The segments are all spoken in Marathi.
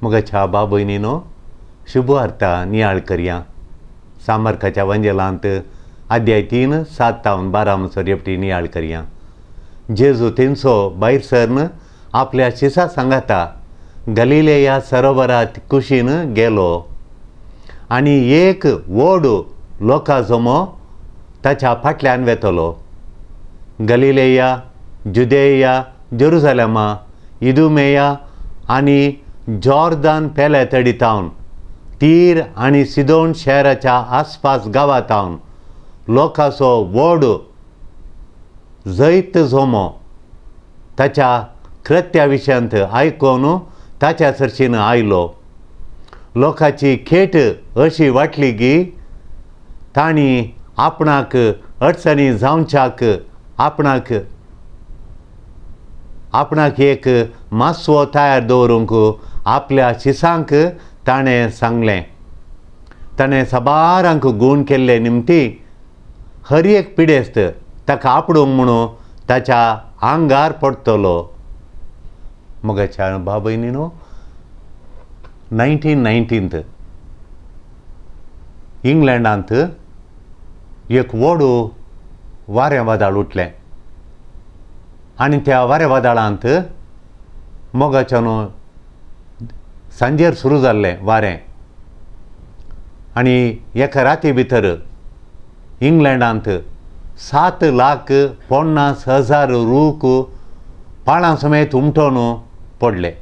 मुगाच्या बा भयणीनो शुभवार्ता नियाळ करया सामर्थ्याच्या वंजेलांत अध्याय 3 7 ते 12 म्हणसर रेपटी नियाळ करया. जेजू तेंचो भायर सरन आपल्या शिसा सांगाता गलिलेया सरोवरात कुशीन गेलो आनी एक व्हड लोकांजमो ताच्या फाटल्यान वेतलो. गलिलेया, जुदेया, जेरुसलेमा, इदुमेया आनी जॉर्दान पेले तडितावन तीर आनी सिदोन शहराच्या आसपास गांवांतावन लोकांचो व्हड जैत जोमो ताच्या कृत्या विशयांत आयकून ताच्या सर्शीन आयलो. लोकांची खेट अशी वाटली की तांणी आपणाक अडचणी जावच्याक आपणाक एक मासवो तयार दवरूंक आपल्या शिसांक ताणें सांगलें. ताणें साबारांक गूण केल्ले निमती हर एक पिडेस्त ताका आपडूंक म्हणून ताच्या आंगार पडटलो. मोगाच्या बा भयणीनो 1919 इंग्लंडांत एक व्हड वारें वादळ उठलें आनी त्या वारें वादळांत मोगाच्यान सांजेर सुरू जाल्लें वारें आनी एका राती भितर इंग्लंडांत 7,50,000 रूख पाळां समेत उमटोन पडले.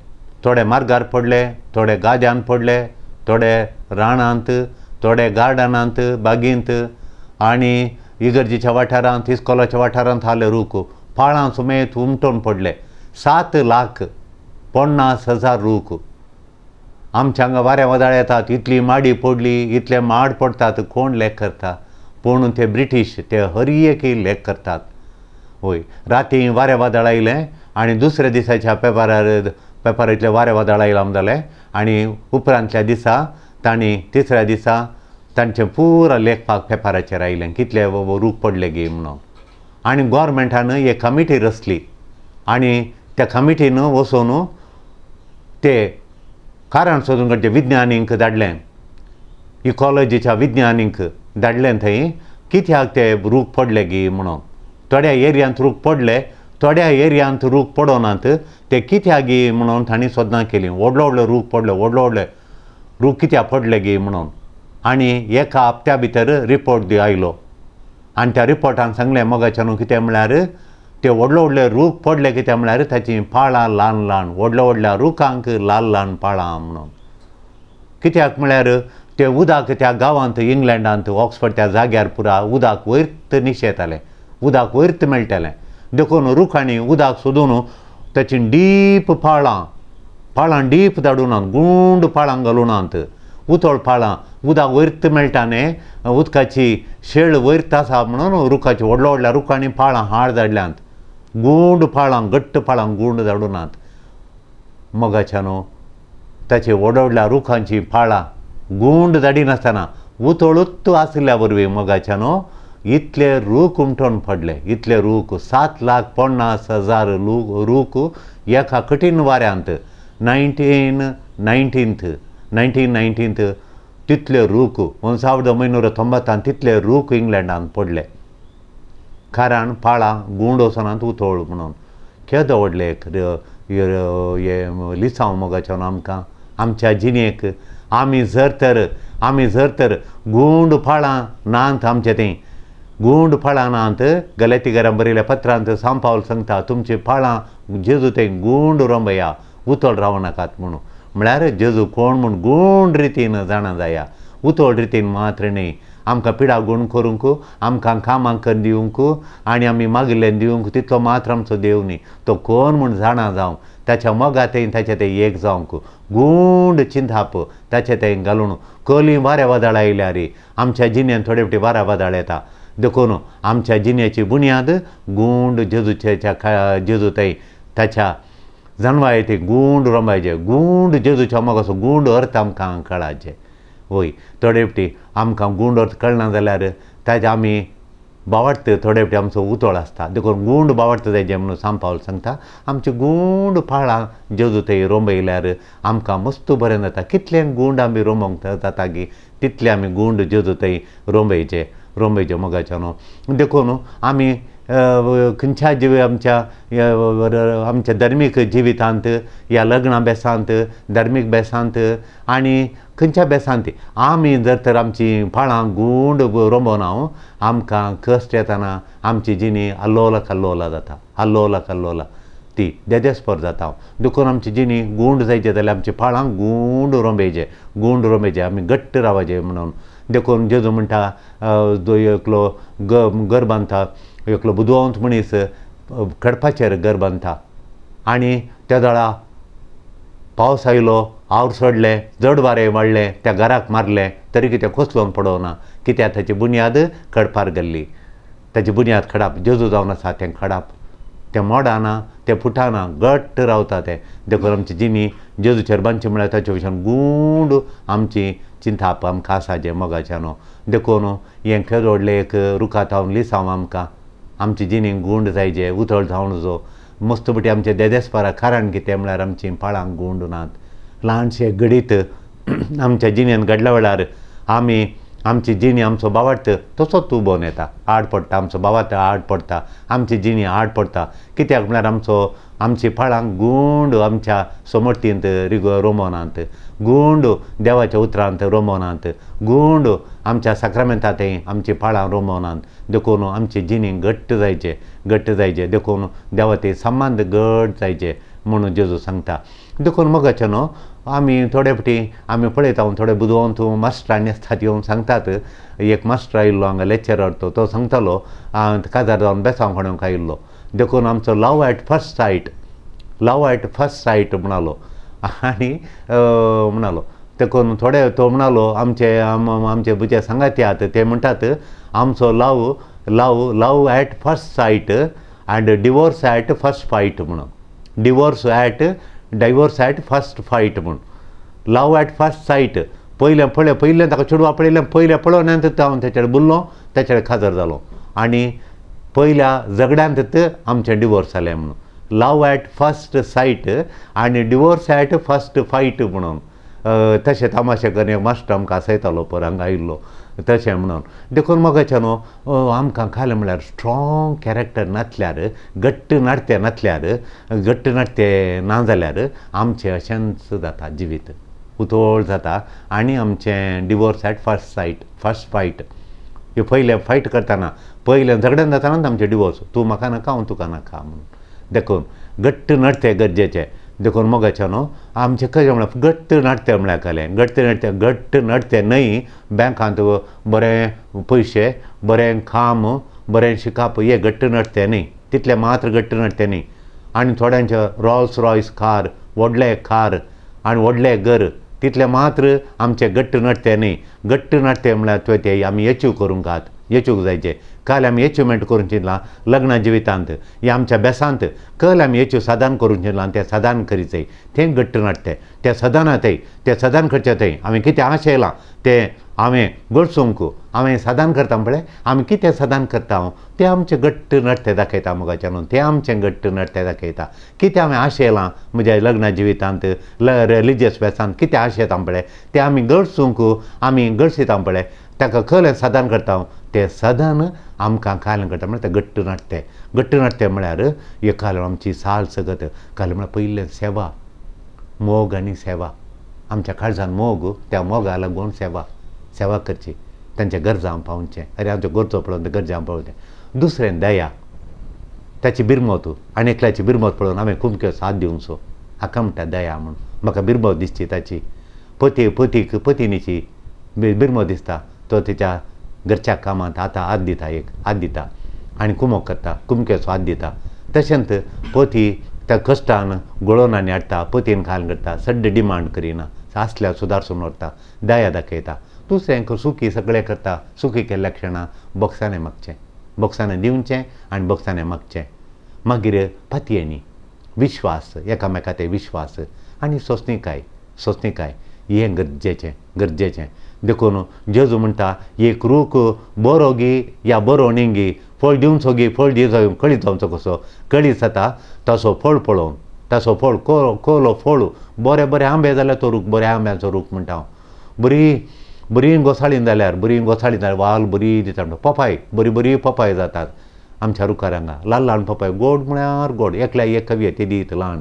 थोडे मार्गार पडले, थोडे गाद्यान पडले, थोडे राणांत, थोडे गार्डनांत बागेंत आनी इगर्जेच्या वाठारांत इस्कॉलाच्या वाठारांत आसले रूख पाळां समेत उमटोन पडले. 7,50,000 रूख. आमच्या हांगा वारें वादळ येतात, इतली माडी पडली, इतले माड पडतात, कोण लेख करता? पूण ते ब्रिटीश ते हर एक लेख करतात. वय राती वारें वादळ आयलें आनी दुसऱ्या दिसाच्या पेपरांतलें वारें वादळ आयलां जालें आनी उपरांतल्या दिसा तांणी तिसऱ्या दिसा तांचें पुरो लेखपाक पेपराचेर आयलें कितले रूख पडले गे म्हणून. आनी गोवोरमेंटान एक कमिटी रचली आनी त्या कमिटीन वचून ते कारण सोदून काडचें विज्ञानीक धाडलें, इकॉलॉजीच्या विज्ञानीक धाडलें थंय कित्याक ते रूख पडले गे म्हणून. थोड्या एरियांत रूख पडले, थोड्या एरियांत रूख पडोनात, ते कित्याक गे म्हणून तांणी सोदनां केलीं. व्हडले रूख पडले, व्हडले रूख कित्याक पडले गे म्हणून. आनी एका हप्त्या भितर रिपोर्ट आयलो आनी त्या रिपोर्टान सांगलें मोगाच्यान कितें म्हळ्यार ते व्हडले रूख पडले कित्याक म्हळ्यार ताचीं पाळां ल्हान ल्हान व्हडल्या रुखांक ल्हान ल्हान पाळां म्हणून. कित्याक म्हळ्यार ते उदक त्या गांवांत इंग्लंडांत ऑक्सफर्ड त्या जाग्यार पुरा उदक वयर्त निशेतालें, उदक वयर्त मेळटालें. देखून रुखांनी उदक सोदून ताची डीप पाळां डीप धाडूनात, गुंड पाळां घालूनात, उतोळ पाळां उदक वयर्त मेळटा न्ही, उदकाची शेळ वयर्त आसा म्हणून रुखाची व्हडल्या रुखांनी पाळां हाड धाडल्यांत. गुंड पाळां घट्ट पाळां गुंड धाडूनात. मोगाच्यान ताची व्हडल्या रुखांची पाळां गुंड धाडिनासतना उतोळूच आसल्या वरवीं मोगाच्यान इतले रूख उमटोन पडले. इतले रूख 7,50,000 रूख एका कठीण वाऱ्यांत 1919 तितले रूख 1990 तितले रूख इंग्लंडांत पडले. कारण पाळां गुंड वचनात उतोळ म्हणून. केदो व्हडले लिसांव मोगाच्यान आमकां आमच्या जिणेक. आमी जर तर गुंड पाळां नात आमचें तें गुंड पाळां नात. गलातिकारांक बरयल्या पत्रांत सांत पावल सांगता तुमची पाळां जेजू तें गुंड रंबया, उतोळ रावनाकात म्हणून. म्हळ्यार जेजू कोण म्हूण गुंड रितीन जाणा जाया, उतोळ रितीन मात्र न्ही. आमकां पिडा गूण करूंक, आमकां कामांक दिवंक आनी आमी मागिल्लें दिवंक तितलो मात्र आमचो देव न्ही. तो कोण म्हूण जाणा जावं, ताच्या मोगातें ताचें तें एक जावंक, गुंड चिंताप ताचें तें घालून. कली वारें वादळ आयल्यार आमच्या जिन्यान थोडे फावटी वारें वादळ येता. देखून आमच्या जिन्याची बुन्याद गुंड जेजू थंय ताच्या जन्माय ते गुंड रंबायचे, गुंड जेजूच्या मोगाचो गुंड अर्थ आमकां कळाचे. वय थोडे फावटी आमकां गुंड अर्थ कळना जाल्यार ताचे आमी बावाडटा थोडे फावटी आमचो उतोळ आसता देखून गूंड बावाडटा जाय म्हणून सांपावल सांगता आमची गूंड फाळां जेजू थंय रोंबयल्यार आमकां मस्त बरें जाता कितले गूंड आमी रोंबोंक जाता की तितले आमी गूंड जेजू थंय रोंबयचे मोगाच्या न्हू देखून आमी खंयच्या आमच्या धर्मीक जिवितांत ह्या लग्ना बेसांत धर्मीक बेसांत आनी खंयच्या बेसांत आमी जर तर आमची फाळां गूंड रोंबोना आमकां कश्ट येतना आमची जिणी आल्लोला कल्लोला जाता आल्लोला कल्लोला ती देदेस्पर जाता देखून आमची जिणी गूंड जायचे जाल्यार आमची फाळां गूंड रोंबयचे आमी घट्ट रावचे म्हणून देखून जेजू म्हणटा एकलो घर बांदता एकलो बुदवंत मनीस खडपाचेर घर बांदता आनी त्या दाळा पावस आयलो आवड सोडलें जड वारें वाडलें त्या घराक मारलें तरी कितें कोसळून पडोवना कित्याक ताची बुन्याद खडपार गेल्ली ताची बुन्याद खडाप जेजू जावन आसा तें खडाप तें मोडाना तें फुटाना घट्ट रावता तें देखून आमची जिणी जेजूचेर बांदची म्हळ्यार ताचे भशेन गूंड आमची चिंताप आमकां आसा जें मोगाचें न्हू देखून हें खंय व्हडलें एक रुखात हांव लिसांव आमकां आमची जिणी गूंड जायचे उतळ जावन जो मस्तपटी आमचे देदेस्परा कारण कितें म्हळ्यार आमची फाळां गूंड नात ल्हानशें घडीत आमच्या जिणेन घडल्या वेळार आमी आमची जिणी आमचो बावार्थ तसोच उबोवन येता आड पडटा आमचो बावार्थ आड पडटा आमची जिणी आड पडटा कित्याक म्हळ्यार आमची फाळां गूंड आमच्या समर्थींत रोमोनांत गूंड देवाच्या उतरांत रोमोनांत गूंड आमच्या साक्रामेंतांतय आमची फाळां रोमोनांत देखून आमची जिणी घट्ट जायचे देखून देवा ते संबंद घट जायचे म्हणून जेजू सांगता देखून मोगाचें न्हू आमी थोडे फावटी आमी पळयता थोडे बुदवंत मास्टरांनी आसतात येवन सांगतात एक मास्टर आयिल्लो हांगा लेक्चरर तो सांगतालो काजार जावन बेसांव खणूंक आयिल्लो देखून आमचो लव एट फर्स्ट सायट म्हणलो आनी म्हणलो देखून थोडे तो म्हणलो आमचे बुजे सांगाती आहात ते म्हणटात आमचो love at first sight and divorce at first fight म्हणून डिवोर्स एट फर्स्ट फायट म्हूण लव एट फर्स्ट सायट पयलें ताका चेडवा पळयलें पयलें पळोवन हांव तेचेर बुरलो तेचेर खाजर जालो आनी पयल्या झगड्यांत आमचें डिवोर्स जालें म्हणून लव एट फर्स्ट सायट आनी डिवोर्स एट फर्स्ट फायट म्हणून तशें तमाशे करून एक मास्टर आमकां आसयतालो पळय हांगा आयिल्लो तशें म्हणून देखून मोगाचें न्हू आमकां खालें म्हळ्यार स्ट्रॉंग कॅरेक्टर नासल्यार घट्ट नाट्य ना जाल्यार आमचें अशेंच जाता जिवीत उतोळ जाता आनी आमचें डिवोर्स एट फर्स्ट फायट हे पयलें फायट करतना पयलें झगड्यान जातानाच आमचें डिवोर्स तूं म्हाका नाका हांव तुका नाका म्हणून देखून घट्ट नाट्य गरजेचें देखून मोगाचें न्हू आमचें कशें म्हळ्यार घट्ट नाट्य म्हळ्यार जालें घट्ट नाट्य न्हय बँकांत बरें पयशे बरें काम बरें शिकप हें घट्ट नाट्य न्हय तितलें मात्र घट्ट नाट्य न्हय आनी थोड्यांचे रॉल्स रॉयस कार व्हडले कार आनी व्हडलें घर तितलें मात्र आमचें घट्ट नाट्य न्हय घट्ट नाट्य म्हळ्यार तें आमी एचीव करूंक जायचें काल आमी एचिवमेंट करूंक चिंतलां लग्ना जिवितांत ह्या आमच्या बेसांत कल आमी एचीव सदान करूंक चिंतलां तें सदान करीचय तें घट्ट नाट्य तें सदानातय तें सदान करचेंतय आमी कितें आशयलां तें हांवें गळसूंक हांवें सदान करता पळय आमी कितें सदान करता तें आमचें घट्ट नाट्य दाखयता मोगाचें न्हू तें आमचें घट्ट नाट्य दाखयता कितें हांवें आशयलां म्हज्या लग्ना जिवितांत रिलिजियस बेसांत कितें आशयता पळय तें आमी गळसूंक आमी गळसिता पळय ताका खल सदान करता तें सदान आमकां कायलें करता म्हळ्यार तें घट्ट नाट्य म्हळ्यार हे काल आमची साल सगत काल म्हळ्यार पयलें सेवा मोग आनी सेवा आमच्या काळजान मोग त्या मोगा लागून सेवा करची तांच्या गरजां पावोवचें अरे आमच्यो गरजो पळोवन गरजां पळोवचें दुसरें दया ताची बिरमत आनी एकल्याची बिरमत पळोवन हांवें खूब साथ दिवचो हाका म्हणटा दया म्हणून म्हाका बिरमत दिसची ताची पत्नीची बिरमत दिसता तो तिच्या घरच्या कामांत आतां हात दिता आनी कुमक करता कुमकेचो हात दिता तशेंच पती त्या कश्टान गळोवन आनी हाडटा पतीन खाल करता सड्ड डिमांड करिना आसल्यार सुदारसून व्हरता दया दाखयता दुसरें सुखी सगळें करता सुखी केल्ल्या क्षणां बोक्सांनी दिवचें आनी बोक्सांनी मागचें मागीर पतयेनी विश्वास एकामेका ते विश्वास आनी सोंसणीकाय हें गरजेचें देखून जेजू म्हणटा एक रूख बरो गी या बरो निंगी फळ दिवचो गी फळ दिवचो कळी जावचो कसो कळी जाता तसो फळ पळोवन तसो फळ कोलो फळू बरे बरे आंबे जाल्यार तो रूख बऱ्या आंब्याचो रूख म्हणटा हांव बरी घोसाळीन जाल्यार वाल बरी दिता म्हणटा पपाय बरी पपाय जातात आमच्या रुखार हांगा ल्हान पपाय गोड म्हळ्यार गोड एकल्या एक कवी ते दीत ल्हान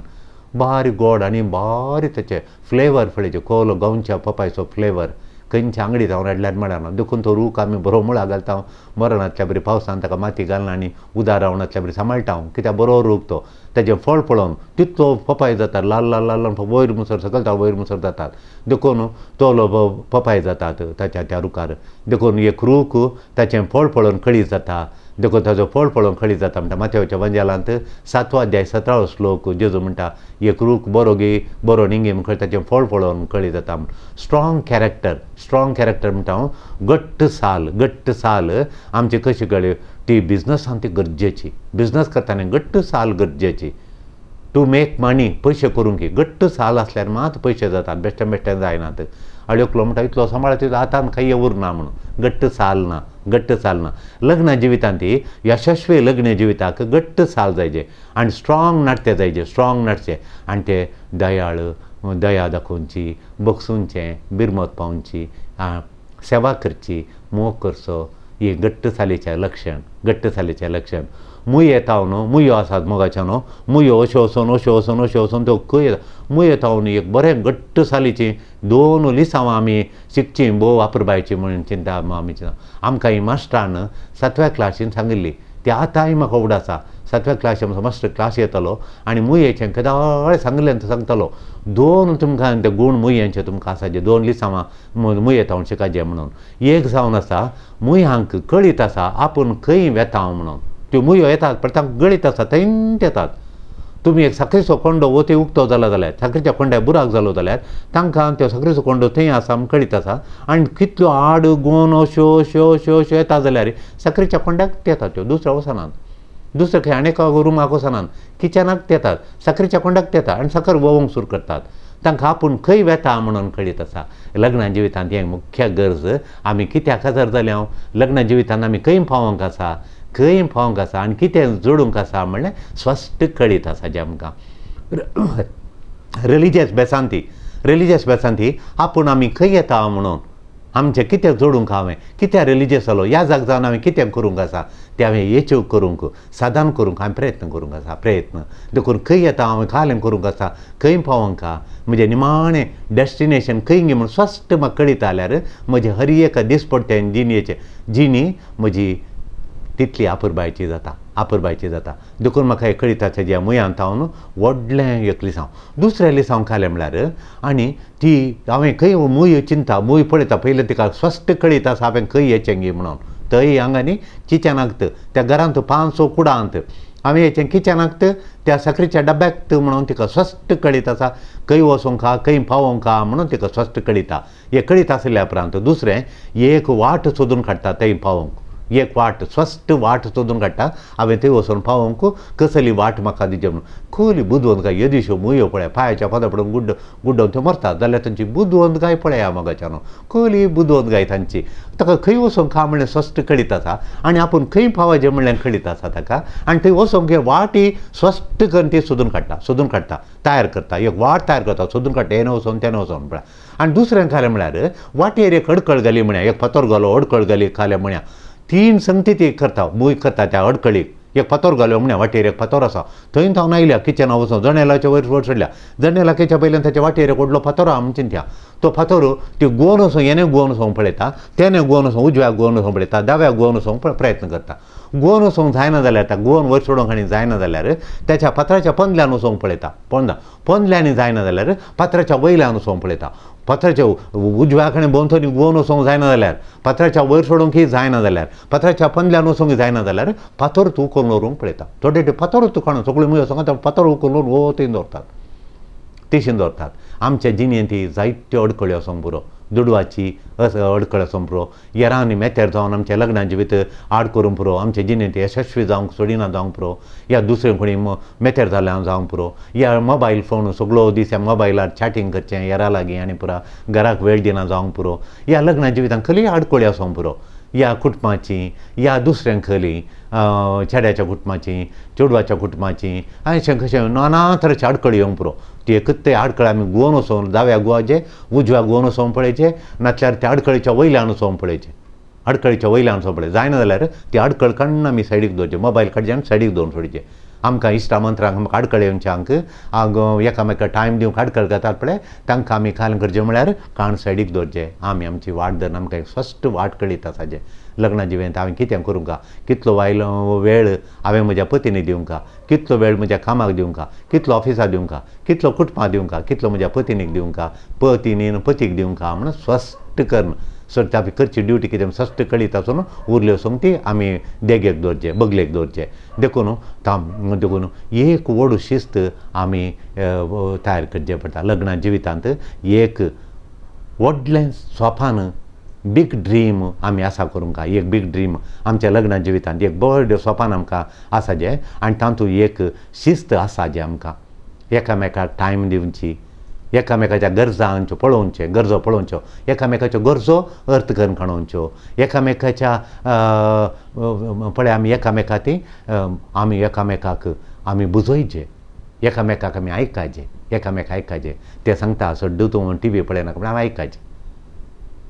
बारीक गोड आनी बारीक तेचे फ्लेवर फळेचे कोलो गांवच्या पपायचो फ्लेवर खंयच्या अंगडीत हांव रडल्यार मेळना देखून तो रूख आमी बरो मुळा घालता मरणांतल्या बरी पावसान ताका माती घालना आनी उदार रावणांतल्या बरी सांबाळटा हांव कित्याक बरो रूख तो तेजें फळ पळोवन तितलो पपाय जाता ल्हान वयर मुसर सकयल वयर मुसर जातात देखून तो पपाय जातात त्या रुखार देखून एक रूख ताचें फळ पळोवन कळी जाता देखून ताजो फळ पळोवन कळी जाता म्हणटा माथ्याच्या वंजेलांत 7 अध्याय 17 श्लोक जेजू म्हणटा एक रूख बरो गी बरो निंगी म्हण ताचें फळ पळोवन कळी जाता स्ट्रॉंग कॅरेक्टर म्हणटा हांव घट्ट साल आमची कशी कळ्ळी ती बिझनसांत ती गरजेची बिझनस करताना घट्ट साल गरजेची टू मेक मनी पयशे करूंक घट्ट साल आसल्यार मात पयशे जातात बेश्टें जायनात अडकलो म्हणटा इतलो सांबाळत हातान काही उरना म्हणून घट्ट साल ना लग्न जिवितांत यशस्वी लग्न जिविताक घट्ट साल जायचे आनी स्ट्रॉंग नाटचे आनी ते दया दाखोवची बगसूंचें बिरमत पावची सेवा करची मोग करचो ही घट्ट सालीचें लक्षण मुय येता न्हू मुयो आसात मोगाच्या न्हू मुयो अश्यो वचून त्यो खंय येता मुय येता न्हू एक बरें घट्ट सालीची 2 लिसांव आमी शिकची भोव वापरबायची म्हणून चिंता आमी आमकां ही मास्टरान 7व्या क्लासीन सांगिल्ली ती आतांय म्हाका उगड आसा 7व्या क्लासीन मास्टर क्लास येतलो आनी मुयेचें केदाळे सांगतलो 2 तुमकां ते गूण मुयेंचे तुमकां आसाचे 2 लिसांवां मुय येता शिकायचें म्हणून एक जावन आसा मुयांक कळीत आसा आपूण खंय वेता म्हणून त्यो मुयो येतात पण तांकां गळीत आसा थंय येतात तुमी एक साखरेचो कोंडो वोती उक्तो जाला जाल्यार साखरेच्या कोंड्या बुराक जालो जाल्यार तांकां त्यो साखरेचो कोंडो थंय आसा म्हूण कळीत आसा आनी कितल्यो आड गोवन अश्यो येता जाल्यार साखरेच्या कोंड्याक येतात त्यो दुसऱ्या वचनात दुसरे खंय आनी एका रुमाक वचनात किचनाक येतात साखरेच्या कोंड्याक येतात आनी साखर वोवंक सुरू करतात तांकां आपूण खंय वेता म्हणून कळीत आसा लग्ना जिवितांत हें मुख्य गरज आमी कित्याक हजर जाल्या लग्न जिवितांत आमी खंय पावोंक आसा आनी कितें जोडूंक आसा म्हणल्यार स्पश्ट कळीत आसा जें आमकां रिलिजियस बेसांती आपूण आमी खंय येता म्हणून आमचें कितें जोडूंक हांवें कित्याक रिलिजियस जालो ह्या जाग जावन हांवें कितें करूंक आसा तें हांवें येच्यो करूंक साधन करूंक हांवें प्रयत्न करूंक आसा देखून खंय येता हांवें कालें करूंक आसा खंय पावोंक म्हजें निमाणें डेस्टिनेशन खंय गे म्हूण स्पश्ट म्हाका कळीत जाल्यार म्हजें हर एक दिसपट्टें जिणी म्हजी तितली आपुरबायची जाता देखून म्हाका हें कळिताचें जें मुयांत हांव व्हडलें एक लिसांव दुसऱ्या लिसांव खालें म्हळ्यार आनी ती हांवें खंय मूय चिंता मूय पळयता पयलें तिका स्पश्ट कळीत आसा हांवें खंय येचें गे म्हणून थंय हांगा न्ही किचनाक त्या घरांत 500 कुडांत हांवें हेचें किचनाक त्या साखरेच्या डब्याक म्हणून तिका स्पश्ट कळीत आसा खंय वचोंक खंय पावोंक म्हणून तिका स्पश्ट कळिता हें कळीत आसल्या उपरांत दुसरें एक वाट सोदून काडटा थंय पावोंक एक वाट स्पश्ट वाट सोदून काडटा हांवें थंय वचून पावोंक कसली वाट म्हाका दिवचें म्हणून खोली बुदवंत येदीश्यो मुयो पळय पांयाच्या पादां पडून गुड्डोवन त्यो मरतात जाल्यार तांची बुदवंत गाय पळया मोगाच्यान खोली बुदवंत गाय तांची ताका खंय वचोंक म्हणलें स्पश्ट कळीत आसा आनी आपूण खंय पावचें म्हणलें कळीत आसा ताका आनी थंय वचोंक वाटी स्पश्ट करून ती सोदून काडटा तयार करता एक वाट तयार करता सोदून काडटा हें वचोन तें वचोन पळय आनी दुसरें खालें म्हळ्यार वाटेर एक अडकळ घाली म्हळ्या एक फातर घालो अडकळ घाली खालें म्हळ्या 3 संगती ती करता मूय करता त्या अडकळीक एक फातर घालो म्हण्या वाटेर एक फातर आसा थंय हांव नायल्या किचनाक वचून जनेलाच्या वयर चडल्या जनेलाच्या पयल्यान ताच्या वाटेर एक व्हडलो फातर आहा म्हणून चिंत्या तो फातर ती गोवन वचून येणे गोवन वचूंक पळयता तेणे गोवन वचून उजव्याक गोवन वचूंक पळयता दाव्याक गोवन वचूंक प्रयत्न करता गोवन वचोंक जायना जाल्यार त्या गोवन वयर सोडूंक आनी जायना जाल्यार त्याच्या फातराच्या पंदल्यान वचोंक पळयता पंदल्यांनी जायना जाल्यार फातराच्या वयल्यान वचोंक पळयता फातराच्या उजव्या कडेन भोंवतणी गोवन वचोंक जायना जाल्यार फातराच्या वयर सोडूंकय जायना जाल्यार फातराच्या पंदल्यान वचोंक जायना जाल्यार फातर उखलून व्हरूंक पळयता थोडे फातर तुकाणो सगळ्यो मुयो सांगा फातर उखलून वो थंय दवरतात तेशीन दवरतात. आमच्या जिणेंत ती जायत्यो अडखळ्यो आसूंक पुरो, दुडवाची अडखळ आसूंक पुरो, येरां आनी मेतेर जावन आमच्या लग्नाची जिवीत आड करूंक पुरो, आमच्या जिणेंत यशस्वी जावंक सोडिना जावंक पुरो, या दुसरें कोणी मेतेर जाल्यार जावंक पुरो, या मोबायल फोन सगळो दीस ह्या मोबायलार चॅटिंग करचें येरा लागीं आनी पुरा घराक वेळ दिना जावंक पुरो, ह्या लग्ना जिवितांत खरी आडखळ्यो आसूंक पुरो, या कुटुंबाची या दुसऱ्यांक खली चेड्याच्या कुटुंबाची चेडवाच्या कुटुंबाची अशें कशें नाना तरेचे आडखळी येवंक पुरो. ती एकच ते आडखळ आमी गुवन वचोवन दाव्या गुवाचे उजव्या गुवन वचोवंक पळयचे, नातल्यार त्या आडखळीच्या वयल्यान वचोवंक पळयचे, आडखळीच्या वयल्यान वचोवंक पळय. जायना जाल्यार ती आडखळ काडून आमी सायडीक दवरचे, मोबायल काडचे आनी सायडीक दवरून सोडचे. आमकां इश्टा मंत्रांक आमकां आडखळ येवच्यांक एकामेकाक टायम दिवंक आडखळ घेतात पळय, तांकां आमी काल करचें म्हळ्यार काण सायडीक दवरचें. आमी आमची वाट धरून आमकां एक स्पश्ट वाट कळीत आसाचें. लग्ना जिवेंत हांवें कितें करूंक, कितलो वेळ हांवें म्हज्या पतीनी दिवंक, कितलो वेळ म्हज्या कामाक दिवंक, कितलो ऑफिसाक दिवंक, कितलो कुटुंबाक दिवंक, कितलो म्हज्या पत्नीक दिवंक, पत्नीन पतीक दिवंक म्हणून स्पश्ट करून सर आमी करची ड्युटी कितें स्पश्ट कळीत आसून उरल्यो सोंगती आमी देगेक दवरचे, बगलेक दवरचे. देखून एक व्हड शिस्त आमी तयार करचें पडटा. लग्ना जिवितांत एक व्हडलें स्वप्न बीग ड्रीम आमी आसा करूंक, एक बीग ड्रीम आमच्या लग्ना जिवितांत एक बर्ड स्वप्न आमकां आसा जें, आनी तातूंत एक शिस्त आसा जें आमकां एकामेकाक टायम दिवची, एकामेकाच्या गरजांच्यो पळोवच्यो, गरजो पळोवच्यो, एकामेकाच्यो गरजो अर्थ करून काडोवच्यो, एकामेकाच्या पळय आमी एकामेका ती आमी एकामेकाक आमी बुजोवचे, एकामेकाक आमी आयकाचे. ते सांगता सड्डू तूं टी व्ही पळयनाका म्हण हांवें आयकाचें.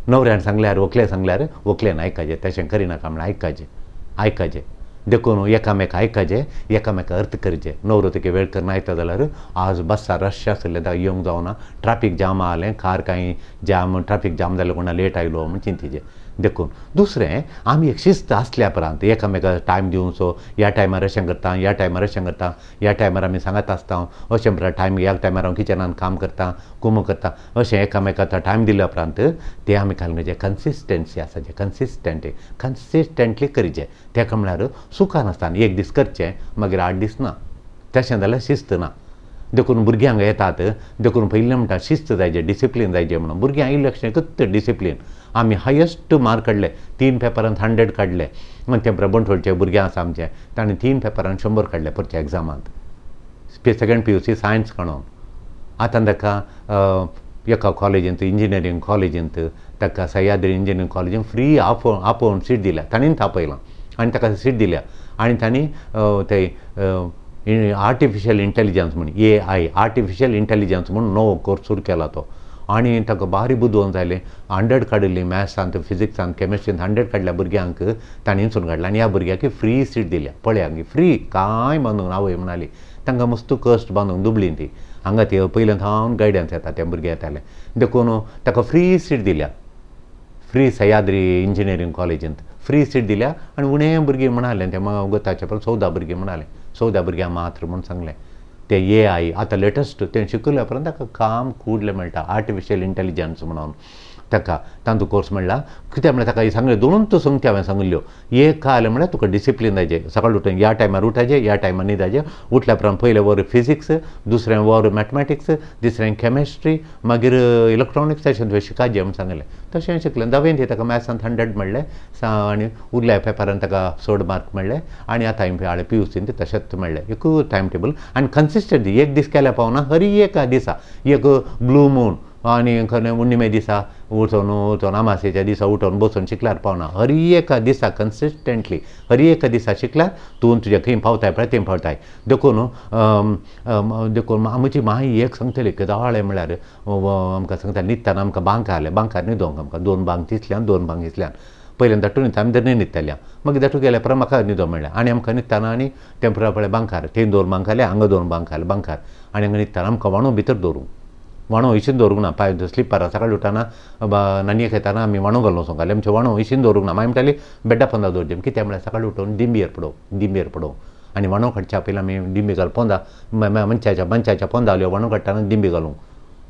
न्हवऱ्यान सांगल्यार व्हंकलेन आयकाचें, तशें करिनाका म्हण आयकाचें. देखून एकामेका आयकाचें, एकामेका अर्थ करचें. न्हवरो तुका वेळ करून आयता जाल्यार आज बस्सा रश आसलें ताका येवंक जावना, ट्राफीक जाम आसलें, कार कांय जाम ट्राफीक जाम जालें कोणा लेट आयलो म्हण चिंतीचें. देखून दुसरें आमी एक शिस्त आसल्या उपरांत एकामेकाक टायम दिवचो, ह्या टायमार अशें करता, ह्या टायमार अशें करता, ह्या टायमार आमी सांगत आसता अशें म्हणटा टायम, ह्या टायमार हांव किचनान काम करता, कुमो करता, अशें एकामेकाक टायम दिल्या उपरांत ते आमी घालून कन्सिस्टन्सी आसा जें कन्सिस्टंटली करचें. तेका म्हळ्यार सुखान आसता. एक दीस करचें मागीर 8 दीस ना, तशें जाल्यार शिस्त ना. देखून भुरग्यांक येतात, देखून पयलीं म्हणटा शिस्त जायचें, डिसिप्लीन जायचें म्हणून. भुरग्यांक इलेक्शन एकच डिसिप्लीन. आमी हायस्ट मार्क काडले, 3 पेपरांत 100 काडले. आनी ते बंटोळचे भुरगें आसा आमचें, ताणें 3 पेपरांत 100 काडले परच्या एग्जामांत, सेकंड PUC सायन्स काडून. आतां ताका एका कॉलेजींत, इंजिनियरींग कॉलेजींत, ताका सह्याद्री इंजिनियरींग कॉलेजींत फ्री आपोवन सीट दिल्या. ताणीन थापयलां आनी ताका सीट दिल्या. आनी तांणी ते आर्टिफिशियल इंटेलिजन्स म्हूण AI आर्टिफिशियल इंटेलिजन्स म्हूण नवो कोर्स सुरू केला तो. आनी ताका भारी बुदवण जालें. 100 काडिल्लीं मॅथ्सांत, फिजिक्सांत, केमिस्ट्रींत 100 काडल्या भुरग्यांक ताणें हिंसून काडला. आनी ह्या भुरग्याक फ्री सीट दिल्या. पळयात फ्री, कांय बांदूंक आवय म्हणाली. तांकां मस्त कश्ट बांदूंक दुबलीं ती. हांगा ती पयलें थावन गायडन्स येता त्या भुरग्या येतालें. देखून ताका फ्री सीट दिल्या, फ्री सह्याद्री इंजिनियरींग कॉलेजींत फ्री सीट दिल्या. आनी उणें भुरगीं म्हणालें तें गताच्या परस 14 भुरगीं म्हणालें, 14 भुरग्यां मात्र म्हूण सांगलें. ते AI आतां लेटस्ट तें शिकल्या उपरांत ताका काम कुडलें मेळटा, आर्टिफिशियल इंटेलिजन्स म्हणून ताका तांतूं कोर्स म्हणला. कित्याक म्हळ्यार ताका सांगलें, दोनूच संगती हांवें सांगल्यो. एक काय जालें म्हळ्यार तुका डिसिप्लीन जायचें, सकाळीं उठून ह्या टायमार उठाचें, ह्या टायमार न्हिदाचें, उठल्या उपरांत पयलें वर फिजिक्स, दुसरें वर मॅथमॅटिक्स, तिसरें केमिस्ट्री, मागीर इलेक्ट्रॉनिक्स, तशें तुवें शिकायचें म्हूण सांगलें. तशें शिकलें. 10वींत ताका मॅथ्सांत 100 मेळ्ळे आनी उरल्या पेपरांत ताका 100 मार्क मेळ्ळे. आनी आतां हांवें PUCंत तशेंच मेळ्ळें. एकूच टायम टेबल आनी कन्सिस्टंसी. एक दीस केल्या पावना, हर एका दिसा एक ब्लू मून आनी उण्णिमे दिसा उठोवन अमासेच्या दिसा उठोवन बसून शिकल्यार पावना. हर एका दिसा कन्सिस्टंटली हर एका दिसा शिकल्यार तूं तुज्या खंय पावताय पळय थंय पावताय. देखून म्हजी माय एक सांगतली केदाळे म्हळ्यार आमकां सांगता न्हिदताना आमकां बांक आहले, बांकार न्हिदोंक आमकां 2 बांक तिसल्यान 2 बांक इसल्यान. पयलें दाटून न्हिदता आमी धरणी न्हिदताल्या, मागीर दाटून गेल्या उपरांत म्हाका न्हिदो मेळ्ळें. आनी आमकां न्हिदताना आनी तें पळय बांकार, थंय 2 बांक आहले, हांगा 2 बांक आहले बांकार. आनी हांगा न्हिदताना आमकां वाणो भितर दवरूंक, वाणो इशीन दवरूंक ना. पांय स्लिपरां सकाळीं उठना नानयेक येताना आमी वाणो घालूंक वचूंक आमचें वाणो इशीन दवरूंक ना. मागीर म्हणटाली बेड्डा पोंदा दवरचें. कित्याक म्हळ्यार सकाळीं उठून दिंबेर पडोवं आनी वाणो काडच्या पयलीं आमी दिंबी घाल पोंदा मनशाच्या पोंदावल्यो वाणो काडटाना दिंबी घालूंक.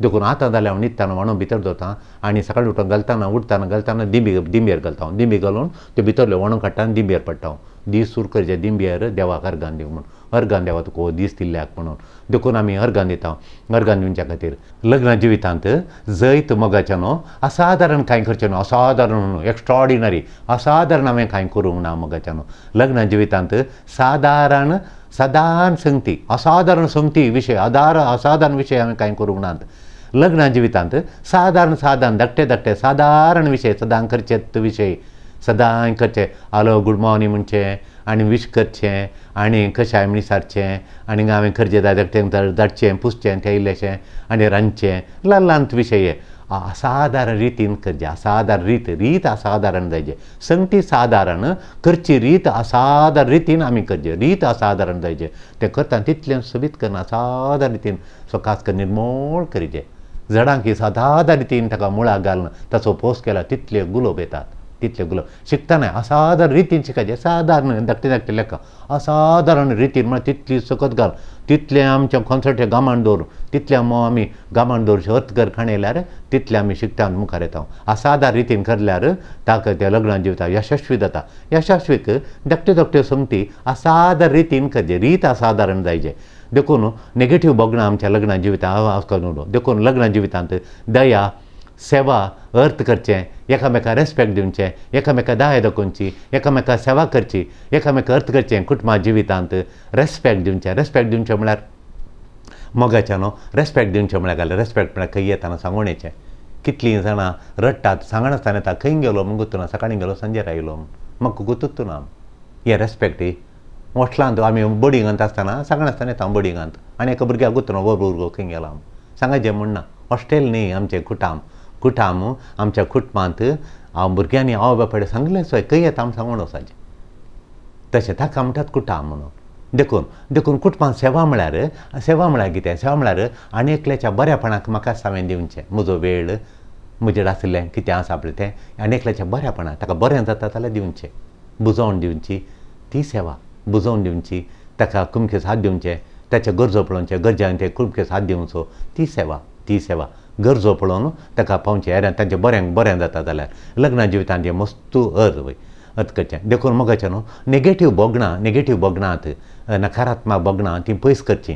देखून आतां जाल्यार हांव न्हिदताना वाणो भितर दोता आनी सकाळीं उठून घालताना दिंबेर घालता हांव. दिंबी घालून ते भितरले वणो काडटा आनी दिंबेर पडटा हांव. दीस सुरकरचे दिंबेर देवाक अर्गान दिवं म्हणून. अर्गान देवा तुका हो दीस दिल्ल्याक म्हणून. देखून आमी अर्गान दिता. अर्गान दिवच्या खातीर लग्न जिवितांत जैत मोगाच्या न्हू असाधारण कांय करचें न्हू. असाधारण न्हू, एक्स्ट्रॉर्डिनरी असाधारण हांवें कांय करूंक ना मोगाच्या न्हू. लग्न जिवितांत सादारण संगती, असाधारण संगती विशय, असाधारण विशय हांवें कांय करूंक नात. लग्न जिवितांत सादारण धाकटे सादारण विशय सदां करचेत विशय सदां करचें. हॅलो गूड मॉर्निंग म्हणचें आनी विश करचें आनी कशें हांवें सांगचें आनी हांवें खर्चे धाकट्यांक धाडचें पुसचें तें इल्लेशें आनी रांदचें ल्हान विशय असाधारण रितीन करचें. असाधारण रीत असाधारण जायचें. संगती सादारण करची रीत असाधारण रितीन आमी करचें. रीत असाधारण जायचें. तें करता तितलें सोबीत करना असाधारण रितीन सो खास करून निर्मळ करीचें. झाडांक सादारण रितीन ताका मुळाक घालून ताचो पोस केला तितले गुलाब येतात. तितले गुलाब शिकतना असाधारण रितीन शिकायचें. सादारण धाकटे लेखा असाधारण रितीन म्हळ्यार तितली सकत घाल तितलें आमचें कॉन्सर्ट गामान दवर तितलें आमी गामान दवरचें अर्थ कर खाणयल्यार तितलें आमी शिकता आनी मुखार येता. असाधारण रितीन करल्यार ताका त्या लग्नान जिविता यशस्वी जाता. यशस्वीक धाकट्यो संगती असाधारण रितीन करचें. रीत असाधारण जायचें. देखून नेगेटीव बोगणां आमच्या लग्ना जिवितांत देखून लग्ना जिवितांत दया सेवा अर्थ करचें, एकामेका रेस्पेक्ट दिवचें, एकामेका दाय दाखोवची, एकामेका सेवा करची, एकामेका अर्थ करचें. कुटुंबा जिवितांत रेस्पेक्ट दिवचें म्हळ्यार मोगाच्या न्हू. रेस्पेक्ट दिवचें म्हळ्यार रेस्पेक्ट म्हळ्यार खंय येताना सांगून येचें. कितलीं जाणां रडटात सांगनासतना येता खंय गेलो म्हूण गुंतूना सकाळीं गेलो संजेर आयलो म्हूण म्हाका गुंतूच ना. हें रेस्पेक्ट वॉटलांत आमी बोर्डिंगांत आसतना सांगनासतना येता बोर्डिंगांत आनी एका भुरग्याक गुंतूना वो भुरगो खंय गेला सांगाचें म्हणना. हॉस्टेल न्ही आमचें कुटाम आमच्या कुटुंबांत हांव भुरग्यांनी आवय बापायन सांगलें सोय खंय येता म्हूण सांगून वचाचें. तशें ताका म्हणटात कुटाम म्हणून. देखून कुटुंबांत सेवा म्हळ्यार कितें? सेवा म्हळ्यार आनी एकल्याच्या बऱ्यापणाक म्हाका हांवें दिवचें. म्हजो वेळ म्हजेर आसलें कितें आसा पळय तें आनी एकल्याच्या बऱ्यापणाक ताका बरें जाता जाल्यार दिवचें. बुजोवन दिवची ती सेवा. बुजोवन दिवची ताका कुमकेस हात दिवचें. ताचे गरजो पळोवचें गरजांक ते कुमकेस हात दिवचो ती सेवा. गरजो पळोवन ताका पावचें. हेर तांचें बरें जाता जाल्यार लग्ना जिवितांत हें मस्तू अर्थ करचें. देखून मोगाचें न्हू नेगेटीव बोगणांत नकारात्मक बोगणां ती पयस करचीं.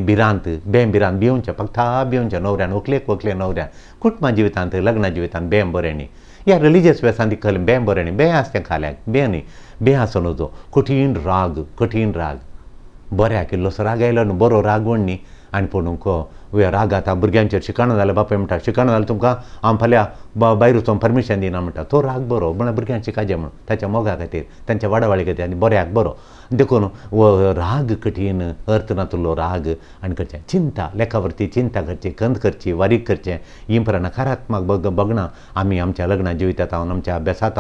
बिरांत भिवचें फक्त भिवचें न्हवऱ्यान व्हंकलेक न्हवऱ्यान. कुटुंबा जिवितांत लग्ना जिवितांत बरें न्ही. ह्या रिलिजियस वेसान ती खरें बरें न्ही. आसता खाल्याक न्ही आसो नजो. कठीण राग बऱ्याक इल्लोसो राग आयलो न्हू बरो राग म्हण न्ही. आनी पूण राग आतां भुरग्यांचेर शिकणो जाल्यार बापाय म्हणटा शिकणो जाल्यार तुमकां हांव फाल्यां भायर वचून परमिशन दिना म्हणटा. तो राग बरो म्हळ्यार भुरग्यांक शिकाचें म्हणून ताच्या मोगा खातीर तांच्या वाडावाडी खातीर आनी बऱ्याक बरो. देखून राग कठीण अर्थ नातुल्लो राग आनी करचें. चिंता लेखा वरती चिंता करची खंत करची वारीक करचें. ही नकारात्मक बोगणां आमी आमच्या लग्ना जिवितांत आमच्या अभ्यासांत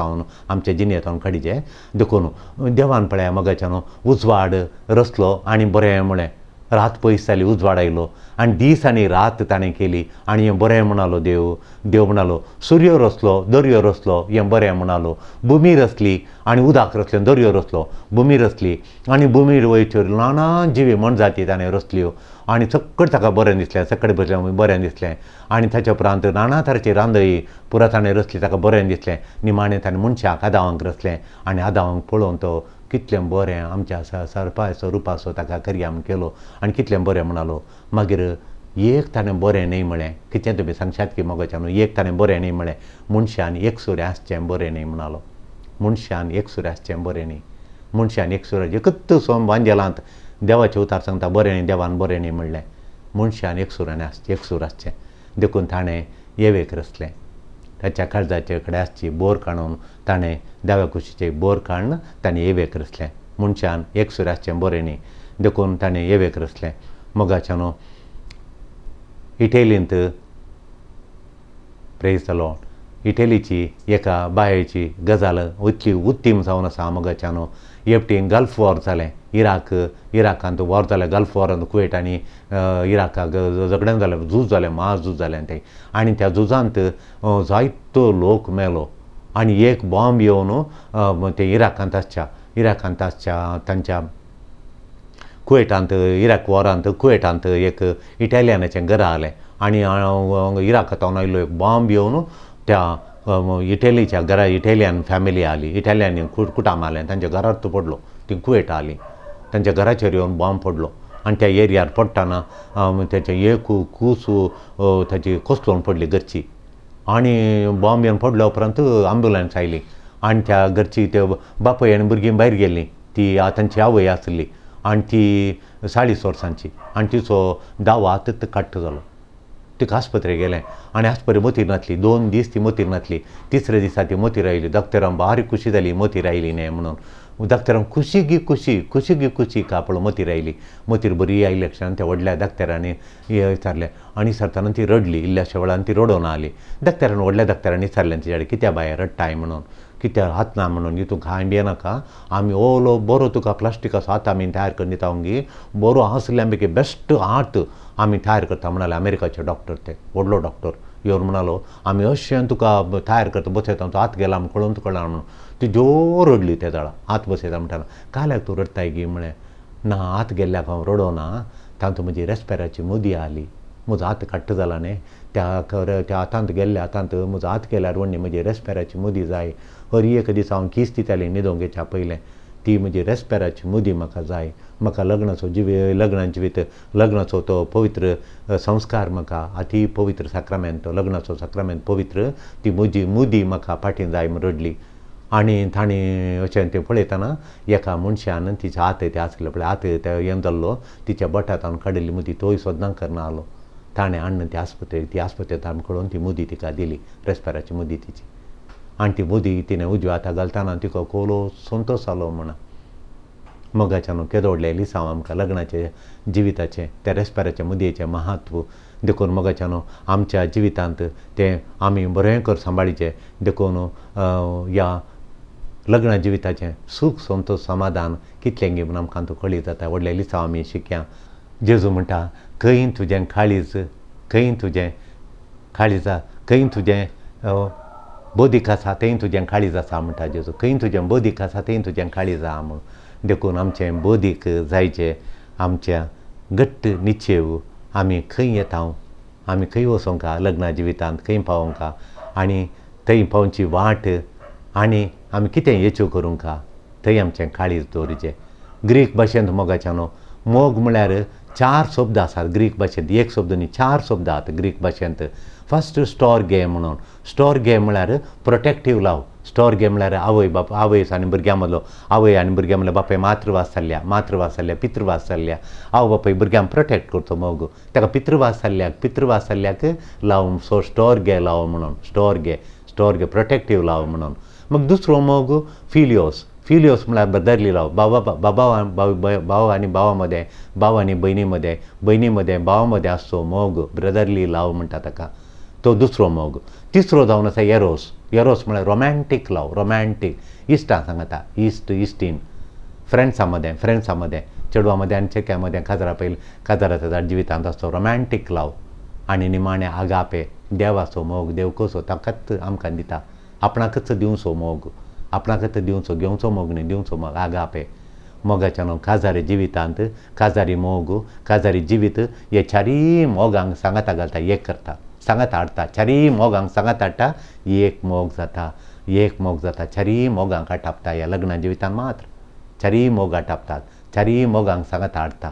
आमच्या जिणेंत काडचें. देखून देवान पळया मोगाच्या न्हू उजवाड रचलो आनी बरें म्हळें. रात पयस जाली उजवाड आयलो आनी दीस आनी रात ताणें केली आनी हें बरें म्हणलो देव म्हणलो. सूर्य रचलो दर्यो रचलो हें बरें म्हणलो. भुमी रचली आनी उदक रचलें दर्यो रचलो. भुमी रचली आनी भुमीर वयच्यो नाना जिवी जाती ताणें रचल्यो आनी चक्कड ताका बरें दिसलें. चक्कड बरें दिसलें आनी ताचे उपरांत नाना तरेची रांदय पुरा ताणें रचली ताका बरें दिसलें. निमाणें ताणें मनशाक आदावांक रचलें आनी आदावांक पळोवन तो कितलें बरें आमच्या सर्पाचो रुपाचो ताका करया म्हूण केलो आनी कितलें बरें म्हणलो. मागीर एक ताणें बरें न्ही म्हळें. कितें तुमी सांगशात की मोगाच्या न्हू एक ताणें बरें न्ही म्हळें. मनशान एक सूर्य आसचें बरें न्ही म्हणलो. मनशान एक सूर्य आसचें बरें न्ही. मनशान एक सूर्य कत्त सोम वांजेलांत देवाचे उतार सांगता बरें न्ही देवान बरें न्ही म्हणलें. मनशान एक सूर आसचें. देखून ताणें येवेक रचलें. ताच्या काळजाचे कडेन आसची बोर काडून ताणें देव्या कुशीचे बोर काडून ताणें येवेक रचलें. मनशान एक सूर आसचें बरें न्ही. देखून ताणें येवेक रचलें. मोगाच्या न्हू इटेलींत प्रेज द लॉर्ड इटेलीची एका बायेची गजाल इतली उत्तीम जावन आसा मोगाच्या न्हू. हेवटेन गल्फ वॉर जालें. इराकांत वॉर जालें. गल्फ वॉरांत कुवेट आनी इराकाक झगडें जालें झूज जालें मार झूज जालें तें आनी त्या झुजांत जायतो लोक मेलो आनी एक बॉम्ब येवन ते इराकांत आसच्या तांच्या कुवेटांत इराक वॉरांत कुवेटांत एक इटालियनाचें घर आसलें आणि इराकातावन आयिल्लो एक बॉम्ब येवन त्या इटलीच्या घरा इटालियन फॅमिली आली, इटालियन कुटाम आलें, तांच्या घरार पडलो, ती कुवेट आली, तांच्या घराचेर येवन बॉम्ब पडलो आणि त्या एरियार पडटाना त्याचे एकू कुसू ताची कोसळून पडली घरची आणि बॉम्ब येवन पडल्या उपरांत ॲम्ब्युलन्स आयली आणि त्या घरची ते बापय आनी भुरगीं भायर गेल्लीं, ती तांची आवय आसली आणि ती 40 वर्सांची आणि तिचो दाव आतां काट्ट जालो. तिका आस्पत्रेक गेलें आनी आस्पत्रे मतीर नासली, 2 दीस ती मतीर नासली. तिसऱ्या दिसा ती मतीर आयली. डॉक्टरांक बारीक खुशी जाली मतीर आयली न्ही म्हणून. डॉक्टरांक खुशी गी खुशी का पळय मतीर आयली. मतीर बरी आयली लक्षांत त्या व्हडल्या डॉक्टरांनी विचारलें आनी विचारतना ती रडली. इल्ल्याशा वेळान ती रडोवन आली. व्हडल्या डॉक्टरांनी विचारलें तिचे कडेन कित्या बाये रडटाय म्हणून, कित्या हात ना म्हणून, हितूंक हांय बी नाका, आमी ओलो बरो तुका प्लास्टिकाचो हात आमी तयार करून दिता वंगी, बरो आसल्या पैकी बेस्ट हात आमी तयार करता म्हणाले. अमेरिकाचे डॉक्टर ते व्हडलो डॉक्टर येवन म्हणालो आमी अशें तुका तयार करता बसयता, तो हात गेला म्हूण कळून कळना म्हणून. ती जोर रडली त्या दाळा. हात बसयता म्हणटाना काल्याक तूं रडताय गी म्हळें. ना हात गेल्ल्याक हांव रडोना, तातूंत म्हजी रेस्पेराची मुदी आली, म्हजो हात काट्ट जाला न्ही, त्या हातांत गेल्ल्या हातांत म्हजो हात गेल्यार व्हडली म्हजी रेस्पेराची मुदी जाय. हर एक दीस हांव किस्त दितालें न्हिदोंगेच्या पयलें, ती म्हजी रेस्पेराची मुदी म्हाका जाय. म्हाका लग्नाचो तो पवित्र संस्कार म्हाका अति पवित्र साक्रामेंत, तो लग्नाचो साक्रामेंत पवित्र, ती म्हजी मुदी म्हाका फाटीं जाय म्हूण रडली. आनी ताणें अशें तें पळयतना एका मनशान तिचे हात ते आसले पळय, हात ते हें जाल्लो, तिच्या बोटांत काडिल्ली मुदी तोय सोदना करना आलो. ताणें हाडून ती आस्पत्रेंत आमी कळोवन ती मुदी तिका दिली, रेस्पेराची मुदी तिची. आनी ती मुदी तिणें उजव्या हाताक घालतना तिका कोलो संतोश जालो म्हणा. मोगाच्यान केदो व्हडलें लिसांव आमकां लग्नाचे जिविताचें, त्या रेस्पेराच्या मुदयेचें महत्व देखून मोगाच्यान आमच्या जिवितांत तें आमी बरें कर सांबाळचें. देखून ह्या लग्ना जिविताचें सूख संतोश समाधान कितलें गी म्हूण आमकां तूं कळीत जाता. व्हडलें लिसांव आमी शिकया. जेजू म्हणटा खंय तुजें काळीज, खंय तुजें काळीजा, खंय तुजें बोदीक आसा थंय तुजें काळीज आसा म्हणटा जेजू. खंय तुजें बोदीक आसा थंय तुजें काळीज आसा म्हूण. देखून आमचें बोदीक जायचें, आमच्या घट्ट निश्चेव आमी खंय येता, आमी खंय वचोंक लग्ना जिवितांत खंय पावोंक आनी थंय पावची वाट आनी आमी कितें येच्यो करूंक थंय आमचें काळीज दवरचें. ग्रीक भाशेंत मोगाच्यानो मोग म्हळ्यार 4 शब्द आसात ग्रीक भाशेंत. एक शब्द न्ही, 4 शब्द आसात ग्रीक भाशेंत. फस्ट स्टॉर्गे म्हणून. स्टॉर्गे म्हळ्यार प्रोटेक्टीव लव. स्टॉर्गे म्हळ्यार आवय आनी भुरग्यां मदलो, आवय आनी भुरग्यां म्हणल्यार बापाय मातृवात्सल्य पितृवात्सल्य. आवय बापाय भुरग्यांक प्रोटेक्ट करचो मोग, ताका पितृवात्सल्याक लाव. सो स्टॉर्गे लव म्हणून. स्टॉर्गे प्रोटेक्टीव लव म्हणून. मग दुसरो मोग फिलियोस म्हळ्यार ब्रदरली लव. भाव आनी भावा मदें, भाव आनी भयणी मदें भावा मदें आसचो मोग ब्रदरली लव म्हणटा ताका. तो दुसरो मोग. तिसरो जावन आसा एरोस म्हळ्यार रोमॅन्टीक लव. रोमॅन्टीक इश्टां सांगता, इश्टीन, फ्रेंड्सां मदें चेडवा मदें आनी चेक्या मदें काजाराच्या जिवितांत आसचो रोमॅन्टीक लव. आनी निमाणें आगापे, देवाचो मोग. देव कसो ताकाच आमकां दिता, आपणाकच दिवचो मोग, आपणाकच घेवचो मोग न्ही, दिवचो मोग आगापे. मोगाच्यान काजारी जिवितांत काजारी मोग, काजारी जिवीत हे 4 मोगांक सांगाता घालता, एक करता, सांगात हाडटा. 4 मोगांक सांगात हाडटा, एक मोग जाता. 4 मोगांक आटापता ह्या लग्ना जिवितांत मात्र. 4 मोग आटापतात, 4 मोगांक सांगात हाडटा.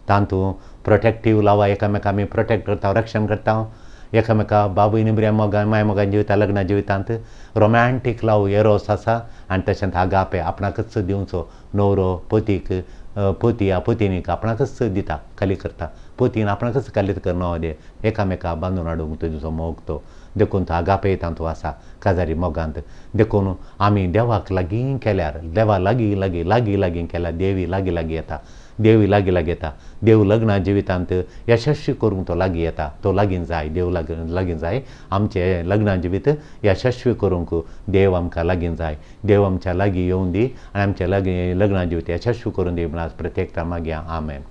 तातूंत प्रोटेक्टीव लवा एकामेका आमी प्रोटेक्ट करता, रक्षण करता एकामेका. बाबूय भुरग्यां माय मोगान जिविता लग्ना जिवितांत. रोमॅन्टीक लव एरोस आसा आनी तशेंच आगापे, आपणाकच दिवचो. न्हवरो पतीनीक आपणाकच दिता, खाली करता. पतीन आपणाकच खालीत करना दे, एकामेका बांदून हाडूंक तुजो मोग तो. देखून तो आगापे तातूंत आसा काजारी मोगांत. देखून आमी देवाक लागीं केल्यार, देवा लागीं केल्यार देवी लागीं येता. देव लग्ना जिवितांत यशस्वी करूंक तो लागीं येता. तो लागीं जाय, देव लागीं जाय. आमचें लग्ना जिवीत यशस्वी करूंक देव आमकां लागीं जाय. देव आमच्या लागीं येवं दी आनी आमच्या लग्ना जिवीत यशस्वी करून दी म्हण आज प्रत्येकता मागया. आमेन.